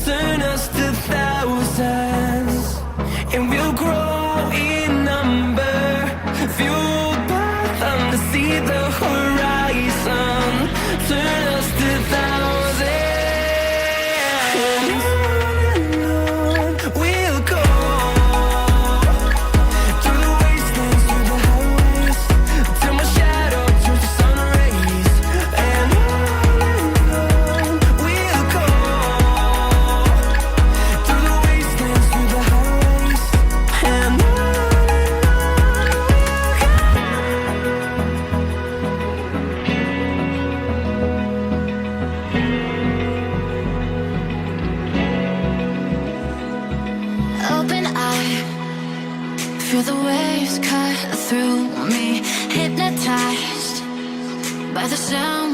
turn us to thousands, and we'll grow in number, fueled by them to see the horizon. Turn us to thousands, and on we'll go, through the wastelands, through the highways, till my shadow turns to sun rays. And on we'll go, through the wastelands, through the highways, and on Open eye, feel the waves cut through me, hypnotized by the sound